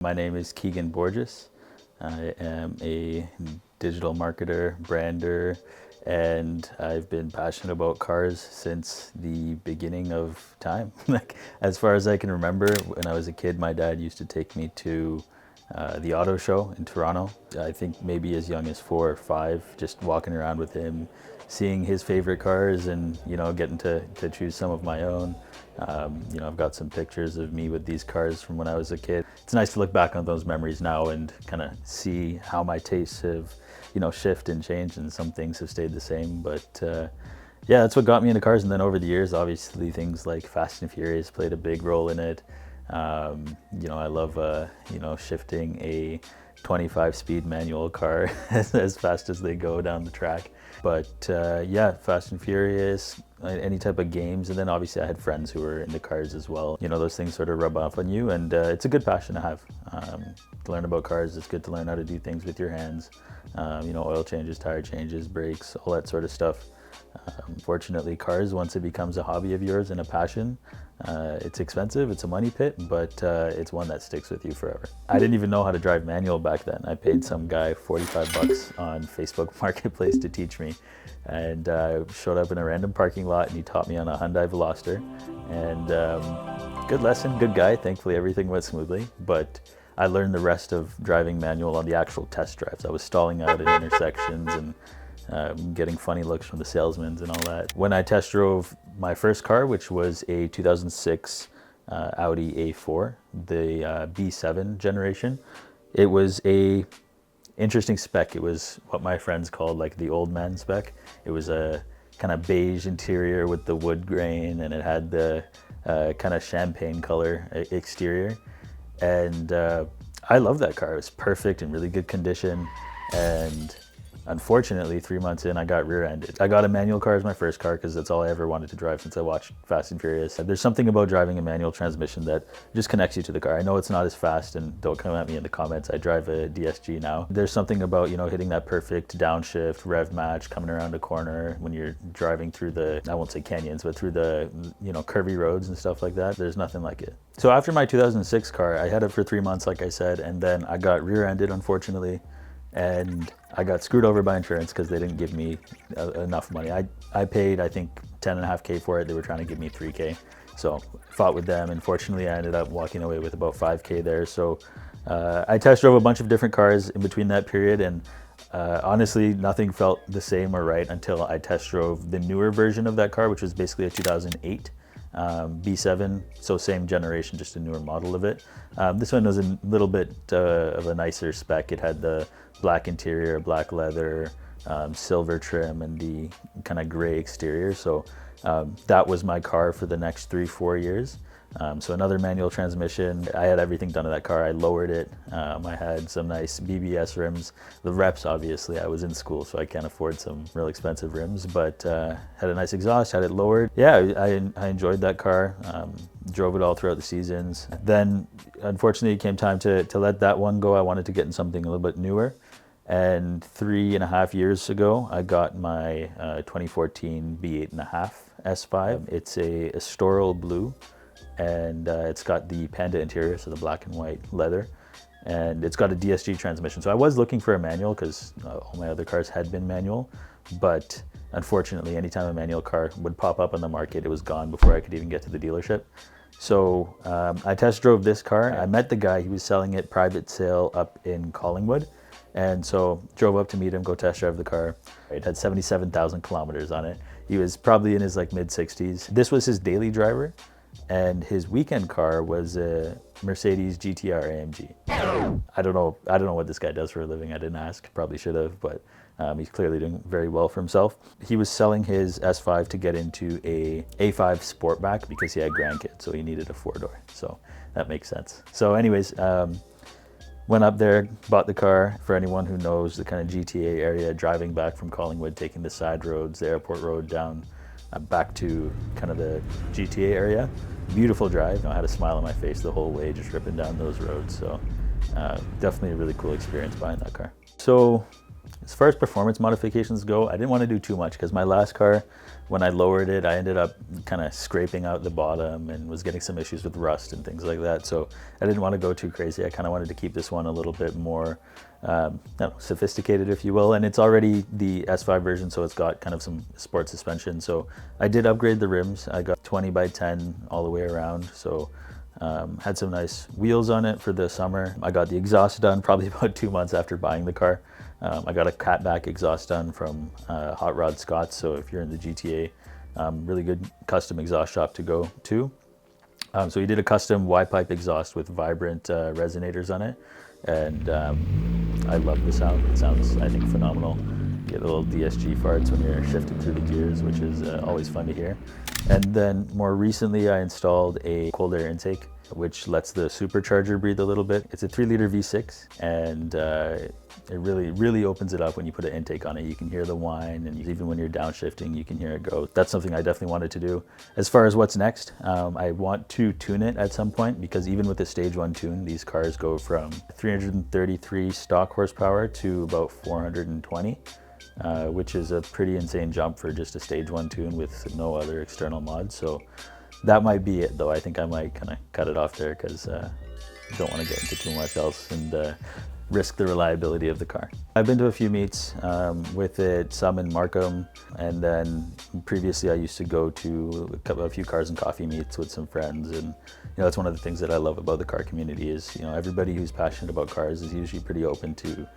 My name is Keegan Borges. I am a digital marketer, brander, and I've been passionate about cars since the beginning of time. Like, as far as I can remember, when I was a kid, my dad used to take me to the auto show in Toronto. I think maybe as young as 4 or 5, just walking around with him, seeing his favorite cars and, getting to choose some of my own. I've got some pictures of me with these cars from when I was a kid. It's nice to look back on those memories now and kind of see how my tastes have, shifted and changed, and some things have stayed the same. But yeah, that's what got me into cars. And then over the years, obviously things like Fast and Furious played a big role in it. I love, shifting a 25 speed manual car as fast as they go down the track. But yeah, Fast and Furious, any type of games. And then obviously I had friends who were into cars as well. Those things sort of rub off on you, and it's a good passion to have. To learn about cars, it's good to learn how to do things with your hands. Oil changes, tire changes, brakes, all that sort of stuff. Fortunately, cars, once it becomes a hobby of yours and a passion, it's expensive, it's a money pit, but it's one that sticks with you forever. I didn't even know how to drive manual back then. I paid some guy 45 bucks on Facebook Marketplace to teach me, and showed up in a random parking lot, and he taught me on a Hyundai Veloster. And good lesson, good guy. Thankfully, everything went smoothly, but I learned the rest of driving manual on the actual test drives. I was stalling out in intersections and getting funny looks from the salesmen and all that. When I test drove my first car, which was a 2006 Audi A4, the B7 generation, it was a interesting spec. It was what my friends called like the old man spec. It was a kind of beige interior with the wood grain, and it had the kind of champagne color exterior. And I love that car. It was perfect, in really good condition. And unfortunately, 3 months in, I got rear-ended. I got a manual car as my first car because that's all I ever wanted to drive since I watched Fast and Furious. There's something about driving a manual transmission that just connects you to the car. I know it's not as fast, and don't come at me in the comments, I drive a DSG now. There's something about, hitting that perfect downshift, rev match, coming around a corner when you're driving through the, I won't say canyons, but through the, curvy roads and stuff like that. There's nothing like it. So after my 2006 car, I had it for 3 months, like I said, and then I got rear-ended, unfortunately. And I got screwed over by insurance because they didn't give me enough money. I paid, I think, 10.5K for it. They were trying to give me 3K. So fought with them. And fortunately, I ended up walking away with about 5K there. So I test drove a bunch of different cars in between that period. And honestly, nothing felt the same or right until I test drove the newer version of that car, which was basically a 2008 B7, so same generation, just a newer model of it. This one was a little bit of a nicer spec. It had the black interior, black leather, silver trim, and the kind of gray exterior. So that was my car for the next 3-4 years. So another manual transmission. I had everything done to that car. I lowered it. I had some nice BBS rims. The reps, obviously, I was in school, so I can't afford some real expensive rims, but had a nice exhaust, had it lowered. Yeah, I enjoyed that car. Drove it all throughout the seasons. Then, unfortunately, it came time to let that one go. I wanted to get in something a little bit newer. And 3.5 years ago, I got my 2014 B8.5 S5. It's a Estoril blue. And it's got the Panda interior, so the black and white leather, and it's got a DSG transmission. So I was looking for a manual because all my other cars had been manual, but unfortunately, anytime a manual car would pop up on the market, it was gone before I could even get to the dealership. So I test drove this car. I met the guy. He was selling it private sale up in Collingwood, and so drove up to meet him, go test drive the car. It had 77,000 kilometers on it. He was probably in his mid-60s. This was his daily driver. And his weekend car was a Mercedes GTR AMG. I don't know what this guy does for a living. I didn't ask, probably should have, but he's clearly doing very well for himself. He was selling his S5 to get into a A5 Sportback because he had grandkids, so he needed a 4-door. So that makes sense. So anyways, went up there, bought the car. For anyone who knows the kind of GTA area, driving back from Collingwood, taking the side roads, the airport road down, back to kind of the GTA area. Beautiful drive. I had a smile on my face the whole way just ripping down those roads. So definitely a really cool experience buying that car. So As far as performance modifications go, I didn't want to do too much because my last car, when I lowered it, I ended up kind of scraping out the bottom and was getting some issues with rust and things like that. So I didn't want to go too crazy. I kind of wanted to keep this one a little bit more I don't know, sophisticated, if you will. And it's already the S5 version, so it's got kind of some sport suspension. So I did upgrade the rims. I got 20 by 10 all the way around. So had some nice wheels on it for the summer. I got the exhaust done probably about 2 months after buying the car. I got a catback exhaust done from Hot Rod Scott's, so if you're in the GTA, really good custom exhaust shop to go to. So we did a custom Y-pipe exhaust with vibrant resonators on it, and I love the sound. It sounds, I think, phenomenal. You get little DSG farts when you're shifting through the gears, which is always fun to hear. And then more recently, I installed a cold air intake, which lets the supercharger breathe a little bit. It's a 3-liter V6, and it really opens it up when you put an intake on it. You can hear the whine, and even when you're downshifting, you can hear it go. That's something I definitely wanted to do. As far as what's next, I want to tune it at some point, because even with the stage 1 tune, these cars go from 333 stock horsepower to about 420. Which is a pretty insane jump for just a stage 1 tune with no other external mods. So that might be it, though. I think I might kind of cut it off there because I don't want to get into too much else and risk the reliability of the car. I've been to a few meets with it, some in Markham, and then previously I used to go to a few cars and coffee meets with some friends, and that's one of the things that I love about the car community is everybody who's passionate about cars is usually pretty open to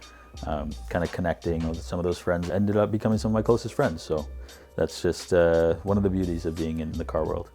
kind of connecting with some of those friends. Ended up becoming some of my closest friends, so that's just one of the beauties of being in the car world.